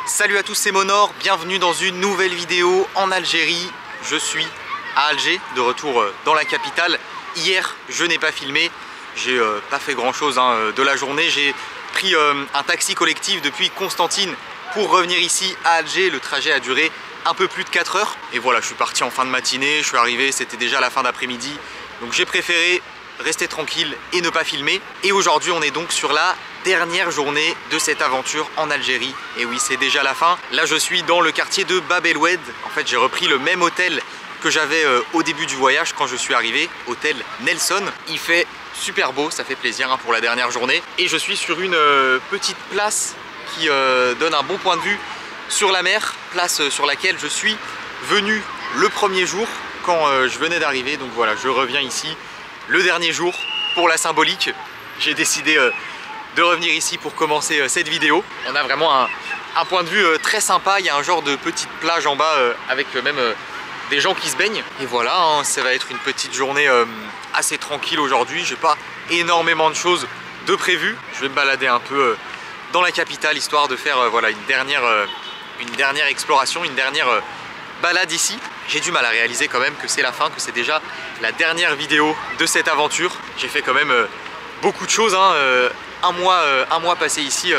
Salut à tous, c'est Monor, bienvenue dans une nouvelle vidéo en Algérie. Je suis à Alger, de retour dans la capitale. Hier, je n'ai pas filmé, j'ai pas fait grand chose de la journée. J'ai pris un taxi collectif depuis Constantine pour revenir ici à Alger. Le trajet a duré un peu plus de 4 heures. Et voilà, je suis parti en fin de matinée, je suis arrivé, c'était déjà la fin d'après-midi. Donc j'ai préféré rester tranquille et ne pas filmer. Et aujourd'hui, on est donc sur la dernière journée de cette aventure en Algérie. Et oui, c'est déjà la fin. Là, je suis dans le quartier de Bab El Oued. En fait, j'ai repris le même hôtel que j'avais au début du voyage quand je suis arrivé, hôtel Nelson. Il fait super beau, ça fait plaisir pour la dernière journée. Et je suis sur une petite place qui donne un bon point de vue sur la mer, place sur laquelle je suis venu le premier jour quand je venais d'arriver. Donc voilà, je reviens ici le dernier jour pour la symbolique. J'ai décidé de revenir ici pour commencer cette vidéo. On a vraiment un point de vue très sympa. Il y a un genre de petite plage en bas avec même des gens qui se baignent. Et voilà, ça va être une petite journée assez tranquille aujourd'hui. J'ai pas énormément de choses de prévues. Je vais me balader un peu dans la capitale histoire de faire voilà, une dernière exploration, une dernière balade ici. J'ai du mal à réaliser quand même que c'est la fin, que c'est déjà la dernière vidéo de cette aventure. J'ai fait quand même beaucoup de choses, un mois passé ici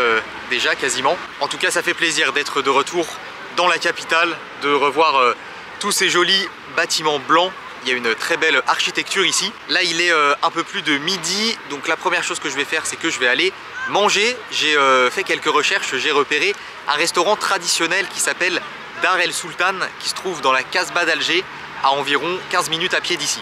déjà quasiment. En tout cas, ça fait plaisir d'être de retour dans la capitale, de revoir tous ces jolis bâtiments blancs. Il y a une très belle architecture ici. Là, il est un peu plus de midi, donc la première chose que je vais faire, c'est que je vais aller manger. J'ai fait quelques recherches, j'ai repéré un restaurant traditionnel qui s'appelle Dar El Sultan, qui se trouve dans la Casbah d'Alger, à environ 15 minutes à pied d'ici.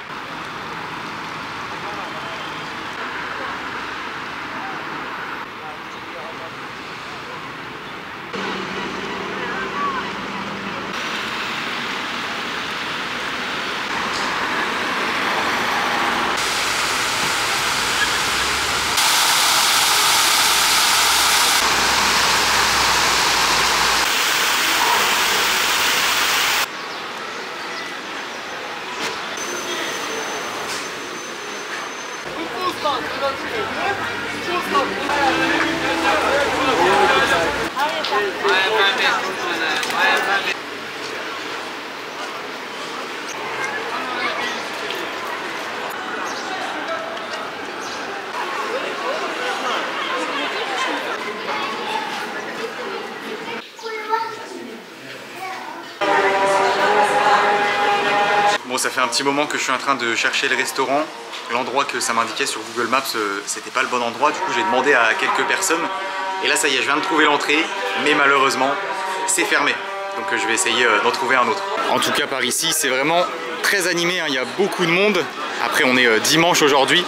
Bon, ça fait un petit moment que je suis en train de chercher le restaurant. L'endroit que ça m'indiquait sur Google Maps, c'était pas le bon endroit. Du coup, j'ai demandé à quelques personnes. Et là, ça y est, je viens de trouver l'entrée. Mais malheureusement, c'est fermé. Donc je vais essayer d'en trouver un autre. En tout cas, par ici, c'est vraiment très animé. Il y a beaucoup de monde. Après, on est dimanche aujourd'hui.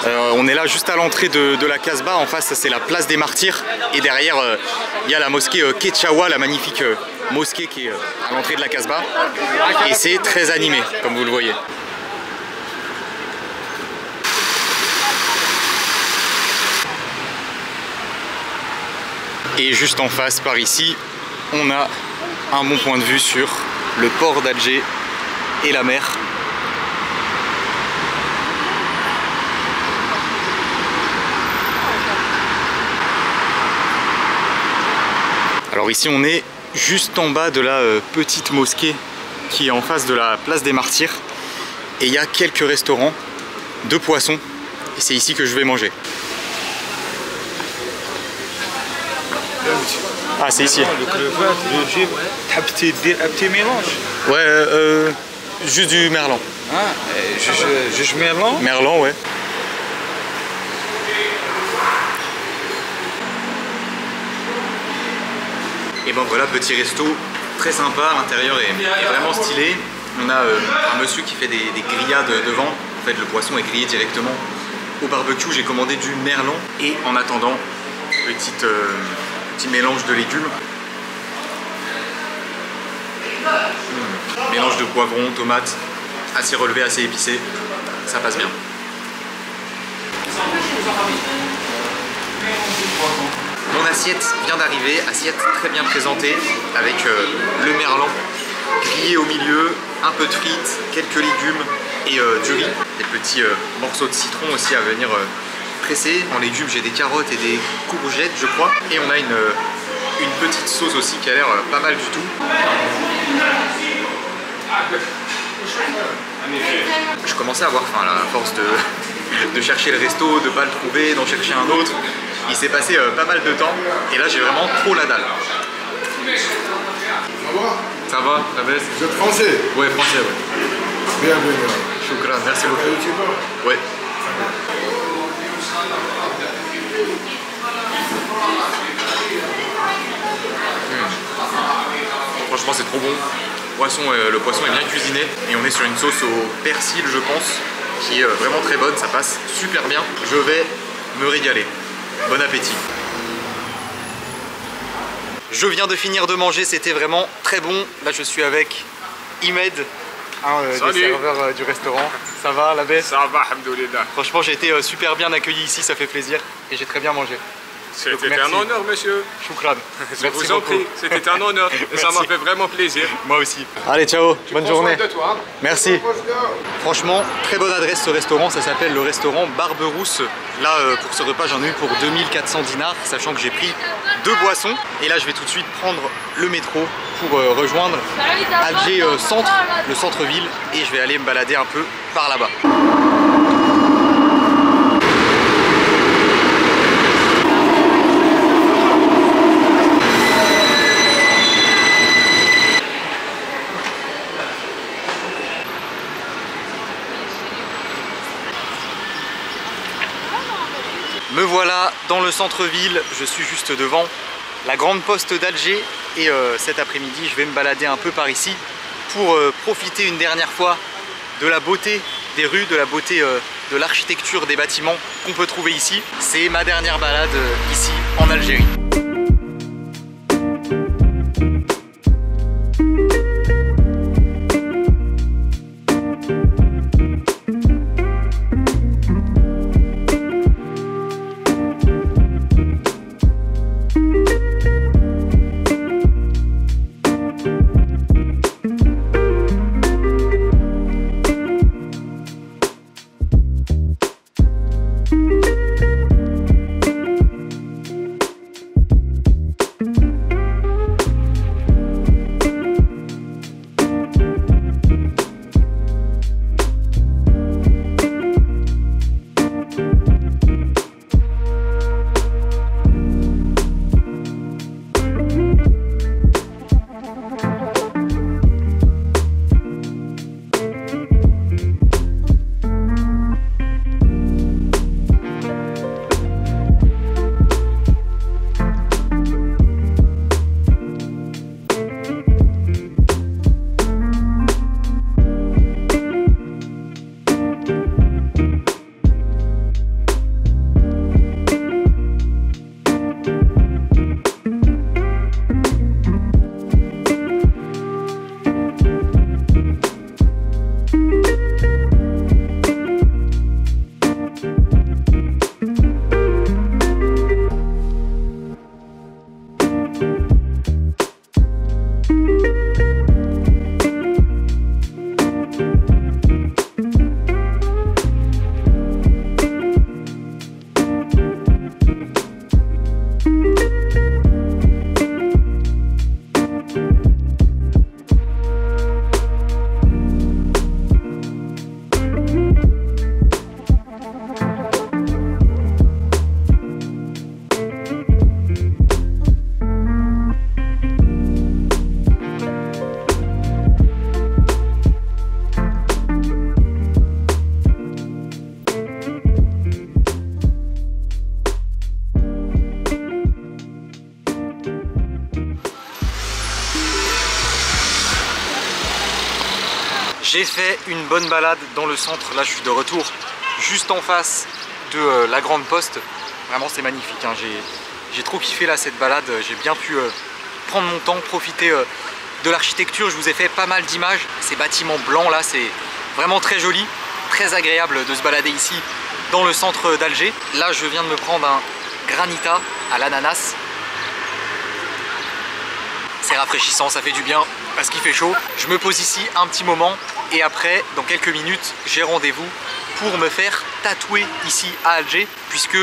On est là juste à l'entrée de la Casbah. En face, c'est la place des Martyrs. Et derrière, il y a la mosquée Ketchaoua, la magnifique mosquée qui est à l'entrée de la Casbah. Et c'est très animé, comme vous le voyez. Et juste en face, par ici, on a un bon point de vue sur le port d'Alger et la mer. Alors ici, on est juste en bas de la petite mosquée qui est en face de la place des Martyrs. Et il y a quelques restaurants de poissons. Et c'est ici que je vais manger. Ah, c'est ici. Le crevette, le gib, un petit mélange. Ouais, juste du merlan. Ah, juste merlan? Merlan, ouais. Et bon voilà, petit resto très sympa, l'intérieur est vraiment stylé. On a un monsieur qui fait des grillades devant. En fait, le poisson est grillé directement au barbecue. J'ai commandé du merlan et en attendant, petit mélange de légumes. Mélange de poivrons, tomates, assez relevé, assez épicé. Ça passe bien. Mon assiette vient d'arriver, assiette très bien présentée avec le merlan grillé au milieu, un peu de frites, quelques légumes et du riz. des petits morceaux de citron aussi à venir presser. En légumes, j'ai des carottes et des courgettes, je crois. Et on a une petite sauce aussi qui a l'air pas mal du tout. Je commençais à avoir faim là, à force de chercher le resto, de pas le trouver, d'en chercher un autre. Il s'est passé pas mal de temps et là j'ai vraiment trop la dalle. Ça va, la baisse. Vous êtes français? Ouais, français, ouais. Bienvenue. Choukran, merci beaucoup. Ouais. Franchement, c'est trop bon. Le poisson est bien cuisiné et on est sur une sauce au persil, je pense, qui est vraiment très bonne. Ça passe super bien. Je vais me régaler. Bon appétit. Je viens de finir de manger, c'était vraiment très bon. Là, je suis avec Imed, des serveurs du restaurant. Ça va, la baisse? Ça va, alhamdoulilah. Franchement, j'ai été super bien accueilli ici, ça fait plaisir. Et j'ai très bien mangé. C'était un honneur, monsieur. Choukran. Je vous en prie, c'était un honneur. Et ça m'a fait vraiment plaisir. Moi aussi. Allez, ciao, bonne journée. De toi. Merci. Franchement, très bonne adresse ce restaurant, ça s'appelle le restaurant Barberousse. Là, pour ce repas, j'en ai eu pour 2400 dinars, sachant que j'ai pris 2 boissons. Et là, je vais tout de suite prendre le métro pour rejoindre Alger centre, le centre-ville, et je vais aller me balader un peu par là-bas. Me voilà dans le centre-ville, je suis juste devant la grande poste d'Alger et cet après-midi je vais me balader un peu par ici pour profiter une dernière fois de la beauté des rues, de la beauté de l'architecture des bâtiments qu'on peut trouver ici. C'est ma dernière balade ici en Algérie. J'ai fait une bonne balade dans le centre, là je suis de retour juste en face de la grande poste. Vraiment c'est magnifique, hein. J'ai trop kiffé là cette balade, j'ai bien pu prendre mon temps, profiter de l'architecture. Je vous ai fait pas mal d'images, ces bâtiments blancs là c'est vraiment très joli, très agréable de se balader ici dans le centre d'Alger. Là je viens de me prendre un granita à l'ananas. C'est rafraîchissant, ça fait du bien parce qu'il fait chaud. Je me pose ici un petit moment et après, dans quelques minutes, j'ai rendez-vous pour me faire tatouer ici à Alger, puisque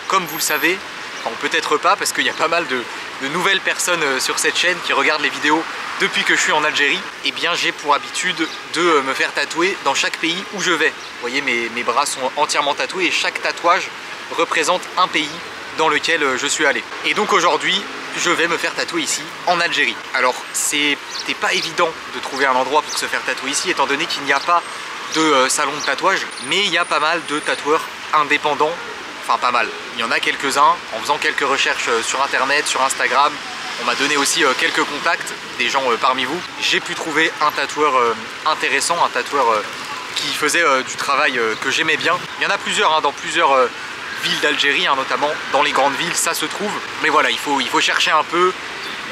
comme vous le savez, enfin, peut-être pas parce qu'il y a pas mal de nouvelles personnes sur cette chaîne qui regardent les vidéos depuis que je suis en Algérie, et bien j'ai pour habitude de me faire tatouer dans chaque pays où je vais. Vous voyez, mes bras sont entièrement tatoués et chaque tatouage représente un pays dans lequel je suis allé. Et donc aujourd'hui, je vais me faire tatouer ici en Algérie. Alors c'était pas évident de trouver un endroit pour se faire tatouer ici, étant donné qu'il n'y a pas de salon de tatouage, mais il y a pas mal de tatoueurs indépendants. Enfin pas mal, il y en a quelques-uns. En faisant quelques recherches sur internet, sur Instagram, on m'a donné aussi quelques contacts des gens parmi vous. J'ai pu trouver un tatoueur intéressant, un tatoueur qui faisait du travail que j'aimais bien. Il y en a plusieurs dans plusieurs villes d'Algérie, notamment dans les grandes villes, ça se trouve. Mais voilà, il faut chercher un peu.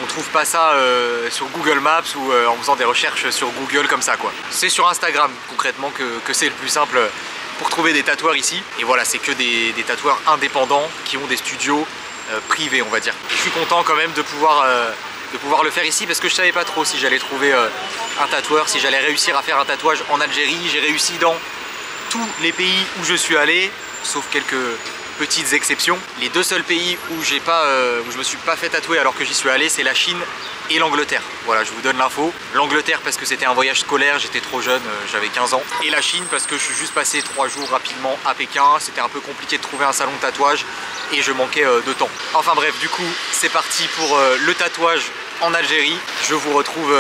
On trouve pas ça sur Google Maps ou en faisant des recherches sur Google comme ça, quoi. C'est sur Instagram concrètement que c'est le plus simple pour trouver des tatoueurs ici. Et voilà, c'est que des tatoueurs indépendants qui ont des studios privés, on va dire. Et je suis content quand même de pouvoir le faire ici, parce que je savais pas trop si j'allais trouver un tatoueur, si j'allais réussir à faire un tatouage en Algérie. J'ai réussi dans tous les pays où je suis allé, sauf quelques petites exceptions. Les deux seuls pays où je me suis pas fait tatouer alors que j'y suis allé, c'est la Chine et l'Angleterre. Voilà, je vous donne l'info. L'Angleterre parce que c'était un voyage scolaire, j'étais trop jeune, j'avais 15 ans. Et la Chine parce que je suis juste passé 3 jours rapidement à Pékin. C'était un peu compliqué de trouver un salon de tatouage et je manquais de temps. Enfin bref, du coup, c'est parti pour le tatouage en Algérie. Je vous retrouve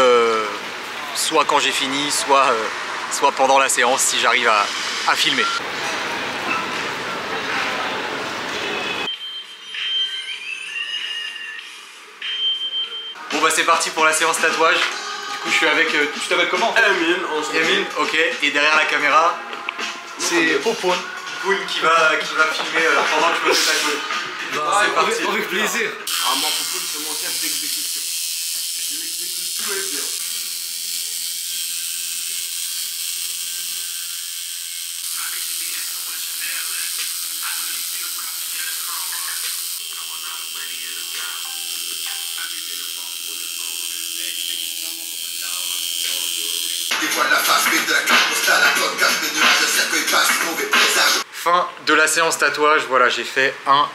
soit quand j'ai fini, soit pendant la séance si j'arrive à filmer. Bon bah c'est parti pour la séance tatouage. Du coup je suis avec... tu t'appelles comment? Emin, ok. Et derrière la caméra, c'est Popoun. Popoun qui va filmer pendant que je me fais tatouer. C'est parti. Avec plaisir. Ah, moi, Popoun, c'est mon chef d'exécution. Il exécute tous les biens. Fin de la séance tatouage, voilà, j'ai fait un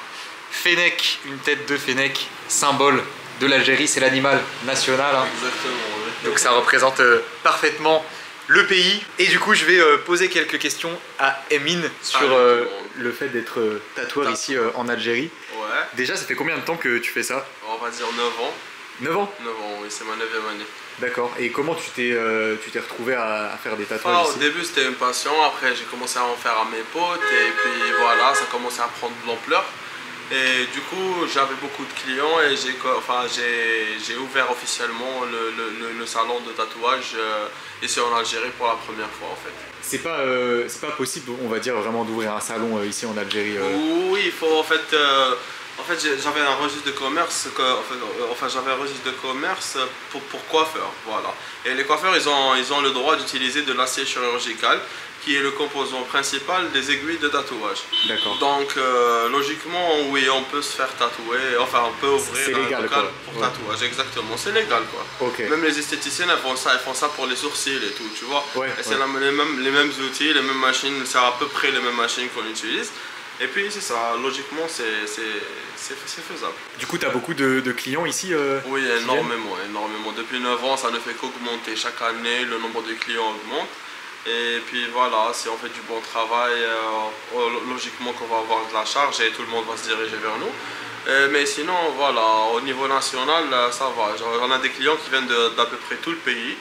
fennec, une tête de fennec, symbole de l'Algérie, c'est l'animal national. Exactement, oui. Donc ça représente parfaitement le pays. Et du coup, je vais poser quelques questions à Emin sur le fait d'être tatoueur ici en Algérie. Ouais. Déjà, ça fait combien de temps que tu fais ça? On va dire 9 ans. 9 ans? 9 ans, oui, c'est ma 9e année. D'accord. Et comment tu t'es retrouvé à faire des tatouages Au ici? début c'était une passion, après j'ai commencé à en faire à mes potes et puis voilà, ça a commencé à prendre de l'ampleur. Et du coup j'avais beaucoup de clients et j'ai ouvert officiellement le salon de tatouage ici en Algérie pour la première fois en fait. C'est pas possible, on va dire, vraiment d'ouvrir un salon ici en Algérie Oui, il faut en fait j'avais un registre de commerce, j'avais un registre de commerce pour coiffeurs, voilà. Et les coiffeurs, ils ont le droit d'utiliser de l'acier chirurgical, qui est le composant principal des aiguilles de tatouage. D'accord. Donc, logiquement, oui, on peut se faire tatouer, enfin, on peut ouvrir un local pour tatouage, exactement, c'est légal, quoi. Okay. Même les esthéticiennes, elles font ça pour les sourcils et tout, tu vois. Ouais, et c'est les mêmes outils, les mêmes machines, c'est à peu près les mêmes machines qu'on utilise. Et puis c'est ça, logiquement c'est faisable. Du coup tu as beaucoup de clients ici Oui, énormément. Depuis 9 ans, ça ne fait qu'augmenter. Chaque année, le nombre de clients augmente. Et puis voilà, si on fait du bon travail, logiquement qu'on va avoir de la charge et tout le monde va se diriger vers nous. Mais sinon, voilà, au niveau national, ça va. Genre, on a des clients qui viennent d'à peu près tout le pays.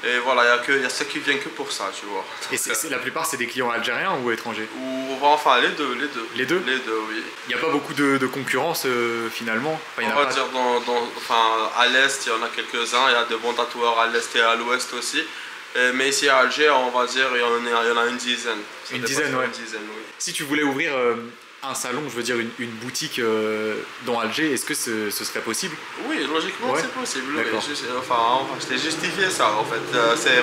Et voilà, il y a ceux qui viennent que pour ça, tu vois. Et la plupart, c'est des clients algériens ou étrangers? Enfin, les deux. Les deux? Les deux, oui. Il n'y a pas beaucoup de concurrence finalement? Enfin, on va dire à l'est, il y en a quelques-uns. Il y a de bons tatoueurs à l'est et à l'ouest aussi. Mais ici à Alger, on va dire, il y en a une dizaine. Une dizaine, ouais. Une dizaine, oui. Si tu voulais ouvrir un salon, je veux dire une boutique dans Alger, est-ce que ce serait possible? Oui, logiquement c'est possible. Je t'ai justifié ça en fait.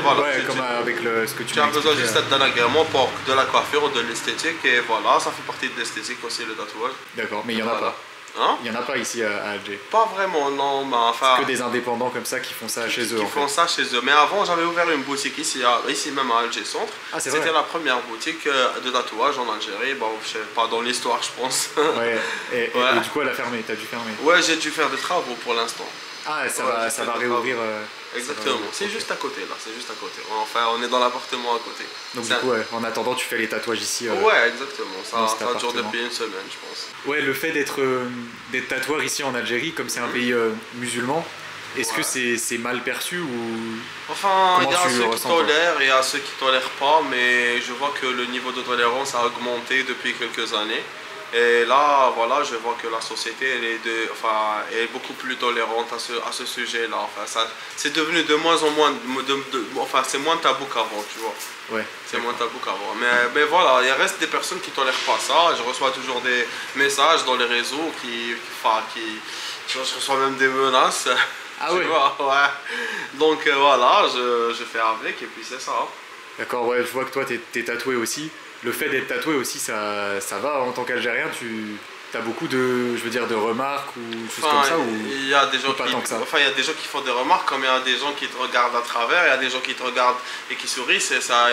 Voilà, ouais, comme avec ce que tu as besoin juste d'un agrément pour de la coiffure ou de l'esthétique et voilà, ça fait partie de l'esthétique aussi le tatouage. D'accord, mais il n'y en a pas. Hein? Il n'y en a pas ici à Alger. Pas vraiment, non. Bah, enfin, Que des indépendants comme ça qui font ça chez eux. qui en font fait. ça chez eux. Mais avant, j'avais ouvert une boutique ici, ici même à Alger Centre. Ah, c'est C'était vrai. la première boutique de tatouage en Algérie. Bon, je sais pas dans l'histoire, je pense. Ouais. Et Ouais. du coup, elle a fermé. T'as dû fermer. Ouais, j'ai dû faire des travaux pour l'instant. Ah, ça Ouais, va, j'ai ça fait va des réouvrir. Exactement. C'est Ok. juste à côté là, c'est juste à côté. Enfin, on est dans l'appartement à côté. Donc C'est du coup, ouais, en attendant, tu fais les tatouages ici. Ouais, exactement. dans Ça, cet ça dure appartement. depuis une semaine, je pense. Ouais, le fait d'être tatoueur ici en Algérie, comme c'est un pays musulman, est-ce que c'est mal perçu ou Enfin, il y a Comment tu ceux qui ressens, toi? tolèrent et il y a ceux qui tolèrent pas, mais je vois que le niveau de tolérance a augmenté depuis quelques années. Et là, voilà, je vois que la société elle est beaucoup plus tolérante à ce sujet-là. Enfin, c'est devenu de moins en moins, enfin, c'est moins tabou qu'avant, tu vois. ouais, C'est moins tabou qu'avant. Mais voilà, il reste des personnes qui tolèrent pas ça. Je reçois toujours des messages dans les réseaux je reçois même des menaces. Ah tu ouais. vois, ouais. Donc voilà, je fais avec et puis c'est ça. D'accord, ouais, je vois que toi t'es tatoué aussi. Le fait d'être tatoué aussi, ça va en tant qu'Algérien, t'as beaucoup de remarques ou choses comme ça ou il y a des gens pas tant que ça. il y a des gens qui font des remarques, comme il y a des gens qui te regardent à travers, il y a des gens qui te regardent et qui sourient. C'est ça,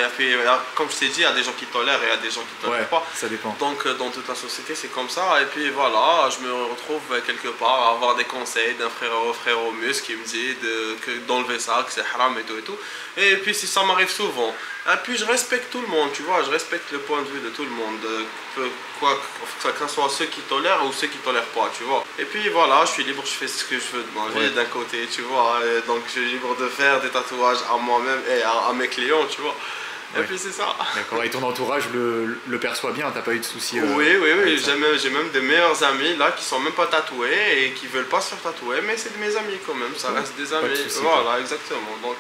comme je t'ai dit, il y a des gens qui tolèrent et il y a des gens qui tolèrent Ouais, pas. ça dépend. Donc dans toute la société c'est comme ça et puis voilà, je me retrouve quelque part à avoir des conseils d'un frère au muscle qui me dit d'enlever ça, que c'est haram et tout et tout. Et puis si ça m'arrive souvent. Et puis je respecte tout le monde, tu vois, je respecte le point de vue de tout le monde, que ce soit ceux qui tolèrent ou ceux qui tolèrent pas, tu vois. Et puis voilà, je suis libre, je fais ce que je veux de ma vie Ouais. d'un côté, tu vois. Et donc je suis libre de faire des tatouages à moi-même et à mes clients, tu vois. Et Ouais. puis c'est ça. D'accord, et ton entourage le perçoit bien, t'as pas eu de soucis Oui, avec ça? j'ai même des meilleurs amis là qui sont même pas tatoués et qui veulent pas se faire tatouer, mais c'est de mes amis quand même, ça Ouais, reste des pas de amis. soucis, Voilà, exactement. Donc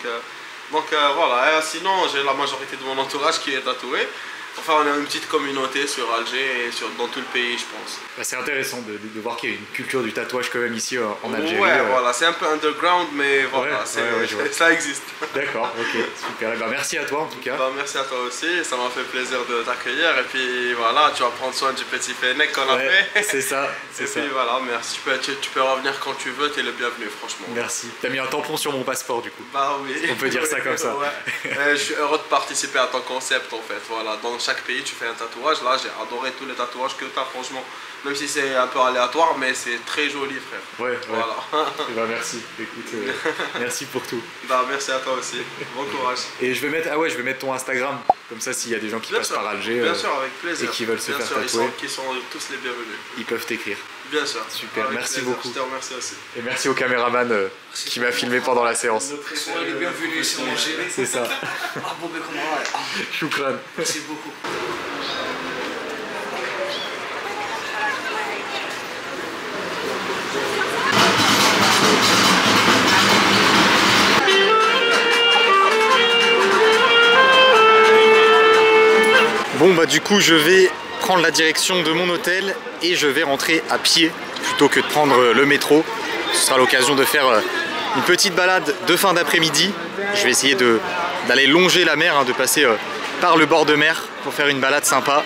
voilà, et sinon j'ai la majorité de mon entourage qui est tatoué. Enfin, on a une petite communauté sur Alger et dans tout le pays, je pense. Bah, c'est intéressant de voir qu'il y a une culture du tatouage quand même ici en Algérie. Ouais, voilà, c'est un peu underground, mais voilà, ouais, je vois. ça existe. D'accord, ok, super. Et bah, merci à toi en tout cas. Bah, merci à toi aussi, ça m'a fait plaisir de t'accueillir. Et puis voilà, tu vas prendre soin du petit Fennec qu'on a Ouais, fait. c'est ça, Et c'est ça. puis voilà, merci. Tu peux revenir quand tu veux, t'es le bienvenu, franchement. Merci. T'as mis un tampon sur mon passeport du coup. Bah oui. On peut dire ça comme ça. Ouais. Je suis heureux de participer à ton concept en fait. Voilà, dans chaque pays tu fais un tatouage. Là, j'ai adoré tous les tatouages que tu as, franchement. Même si c'est un peu aléatoire, mais c'est très joli, frère. Ouais, Voilà. Et bah merci. Écoute, merci pour tout. Bah, merci à toi aussi. Bon courage. Et je vais mettre ton Instagram. Comme ça, s'il y a des gens qui Bien passent sûr, par Alger bien sûr, avec plaisir. et qui veulent se Bien faire sûr, tatouer, qui sont tous les bienvenus. ils peuvent t'écrire. Bien sûr. Super, Avec merci plaisir. beaucoup. Je te remercie aussi. Et merci au caméraman qui m'a filmé pendant la séance. Soyez les bienvenus ici en Algérie. C'est ça. Ah bon, ben comment va? Choukran. Merci beaucoup. Bon bah du coup je vais prendre la direction de mon hôtel et je vais rentrer à pied plutôt que de prendre le métro. Ce sera l'occasion de faire une petite balade de fin d'après-midi. Je vais essayer d'aller longer la mer, hein, de passer par le bord de mer pour faire une balade sympa.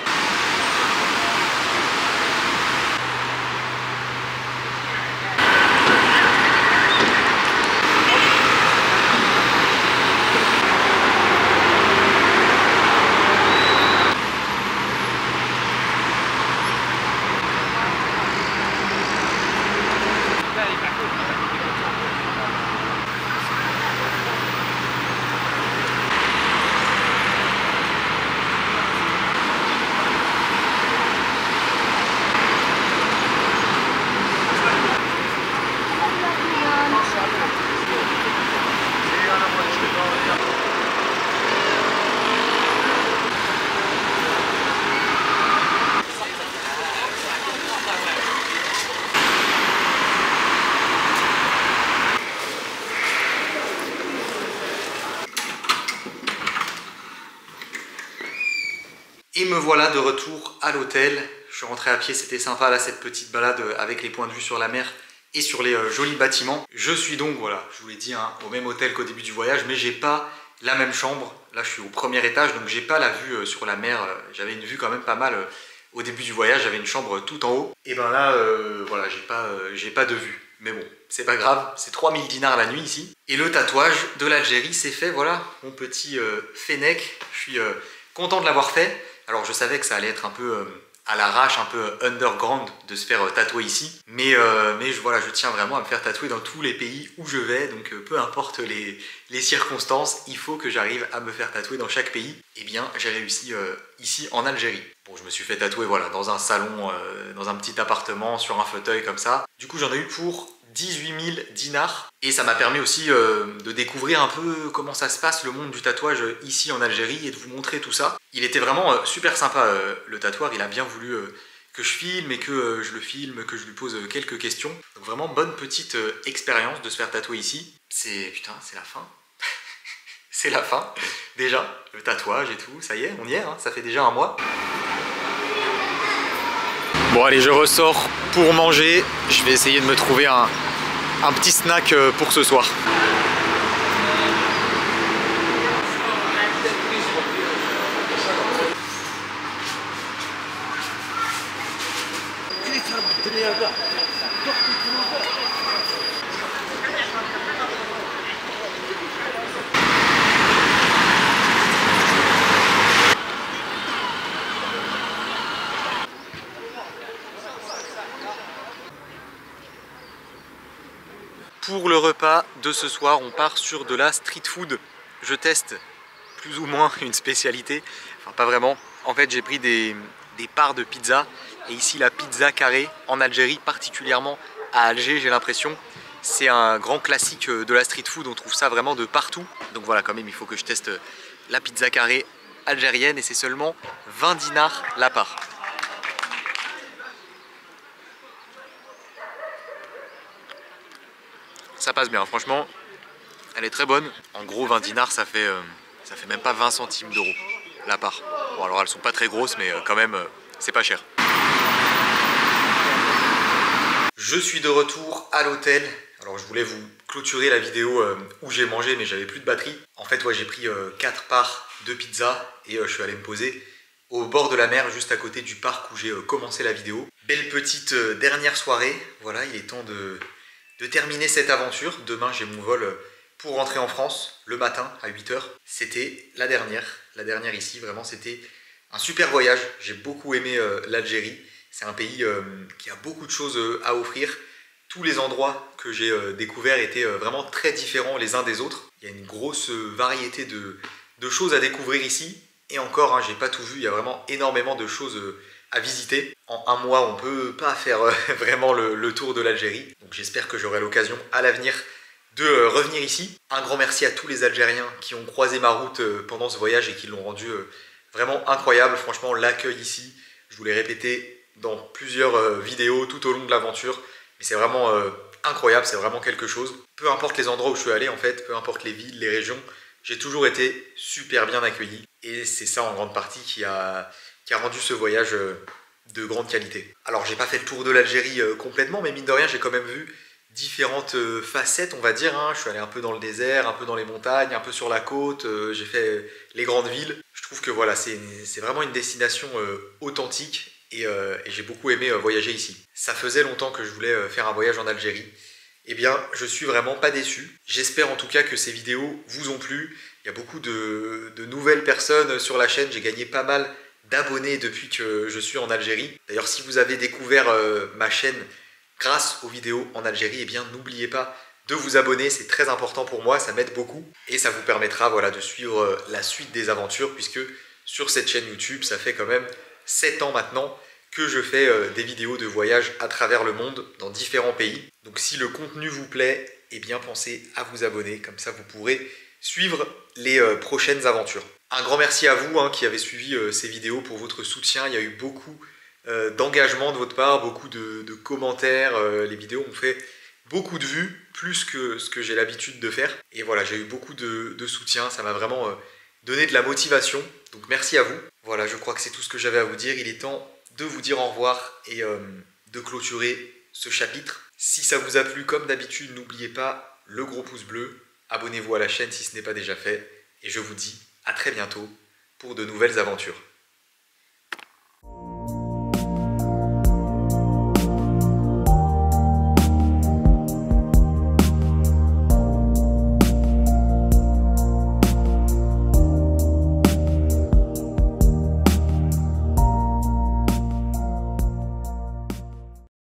Et me voilà de retour à l'hôtel. Je suis rentré à pied, c'était sympa là, cette petite balade avec les points de vue sur la mer et sur les jolis bâtiments. Je suis donc, voilà, je vous l'ai dit, hein, au même hôtel qu'au début du voyage, mais j'ai pas la même chambre. Là, je suis au premier étage, donc j'ai pas la vue sur la mer. J'avais une vue quand même pas mal Au début du voyage, j'avais une chambre tout en haut. Et ben là, voilà, j'ai pas de vue. Mais bon, c'est pas grave, c'est 3000 dinars la nuit ici. Et le tatouage de l'Algérie, c'est fait, voilà, mon petit fennec. Je suis content de l'avoir fait. Alors je savais que ça allait être un peu à l'arrache, un peu underground de se faire tatouer ici. Mais voilà, je tiens vraiment à me faire tatouer dans tous les pays où je vais. Donc peu importe les circonstances, il faut que j'arrive à me faire tatouer dans chaque pays. Eh bien, j'ai réussi ici en Algérie. Bon, je me suis fait tatouer, voilà, dans un salon, dans un petit appartement, sur un fauteuil comme ça. Du coup, j'en ai eu pour 18 000 dinars. Et ça m'a permis aussi de découvrir un peu comment ça se passe, le monde du tatouage ici en Algérie, et de vous montrer tout ça. Il était vraiment super sympa, le tatoueur. Il a bien voulu que je filme et que je le filme, que je lui pose quelques questions. Donc vraiment bonne petite expérience de se faire tatouer ici. Putain, c'est la fin. C'est la fin, déjà, le tatouage et tout, ça y est, on y est, hein, ça fait déjà un mois. Bon allez, je ressors pour manger, je vais essayer de me trouver un petit snack pour ce soir. Pour le repas de ce soir, on part sur de la street food. Je teste plus ou moins une spécialité, enfin pas vraiment. En fait, j'ai pris des parts de pizza, et ici la pizza carrée en Algérie, particulièrement à Alger, j'ai l'impression. C'est un grand classique de la street food, on trouve ça vraiment de partout. Donc voilà, quand même, il faut que je teste la pizza carrée algérienne, et c'est seulement 20 dinars la part. Ça passe bien, franchement, elle est très bonne. En gros, 20 dinars, ça fait même pas 20 centimes d'euros la part. Bon, alors elles sont pas très grosses, mais quand même, c'est pas cher. Je suis de retour à l'hôtel. Alors je voulais vous clôturer la vidéo où j'ai mangé, mais j'avais plus de batterie. En fait, ouais, j'ai pris 4 parts de pizza et je suis allé me poser au bord de la mer, juste à côté du parc où j'ai commencé la vidéo. Belle petite dernière soirée. Voilà, il est temps de terminer cette aventure. Demain, j'ai mon vol pour rentrer en France le matin à 8 h. C'était la dernière ici. Vraiment, c'était un super voyage. J'ai beaucoup aimé l'Algérie. C'est un pays qui a beaucoup de choses à offrir. Tous les endroits que j'ai découverts étaient vraiment très différents les uns des autres. Il y a une grosse variété de choses à découvrir ici. Et encore, hein, j'ai pas tout vu. Il y a vraiment énormément de choses à visiter. En un mois, on peut pas faire vraiment le tour de l'Algérie. Donc j'espère que j'aurai l'occasion à l'avenir de revenir ici. Un grand merci à tous les Algériens qui ont croisé ma route pendant ce voyage et qui l'ont rendu vraiment incroyable. Franchement, l'accueil ici, je vous l'ai répété dans plusieurs vidéos tout au long de l'aventure. Mais c'est vraiment incroyable, c'est vraiment quelque chose. Peu importe les endroits où je suis allé en fait, peu importe les villes, les régions, j'ai toujours été super bien accueilli. Et c'est ça en grande partie qui a rendu ce voyage de grande qualité. Alors j'ai pas fait le tour de l'Algérie complètement, mais mine de rien j'ai quand même vu différentes facettes, on va dire. Hein. Je suis allé un peu dans le désert, un peu dans les montagnes, un peu sur la côte, j'ai fait les grandes villes. Je trouve que voilà, c'est vraiment une destination authentique et j'ai beaucoup aimé voyager ici. Ça faisait longtemps que je voulais faire un voyage en Algérie. Eh bien, je suis vraiment pas déçu. J'espère en tout cas que ces vidéos vous ont plu. Il y a beaucoup de nouvelles personnes sur la chaîne, j'ai gagné pas mal d'abonnés depuis que je suis en Algérie. D'ailleurs, si vous avez découvert ma chaîne grâce aux vidéos en Algérie, eh bien n'oubliez pas de vous abonner, c'est très important pour moi, ça m'aide beaucoup et ça vous permettra voilà, de suivre la suite des aventures, puisque sur cette chaîne YouTube, ça fait quand même 7 ans maintenant que je fais des vidéos de voyage à travers le monde, dans différents pays. Donc si le contenu vous plaît, eh bien pensez à vous abonner, comme ça vous pourrez suivre les prochaines aventures. Un grand merci à vous qui avez suivi ces vidéos pour votre soutien. Il y a eu beaucoup d'engagement de votre part, beaucoup de commentaires. Les vidéos ont fait beaucoup de vues, plus que ce que j'ai l'habitude de faire. Et voilà, j'ai eu beaucoup de soutien. Ça m'a vraiment donné de la motivation. Donc merci à vous. Voilà, je crois que c'est tout ce que j'avais à vous dire. Il est temps de vous dire au revoir et de clôturer ce chapitre. Si ça vous a plu, comme d'habitude, n'oubliez pas le gros pouce bleu. Abonnez-vous à la chaîne si ce n'est pas déjà fait. Et je vous dis à très bientôt pour de nouvelles aventures.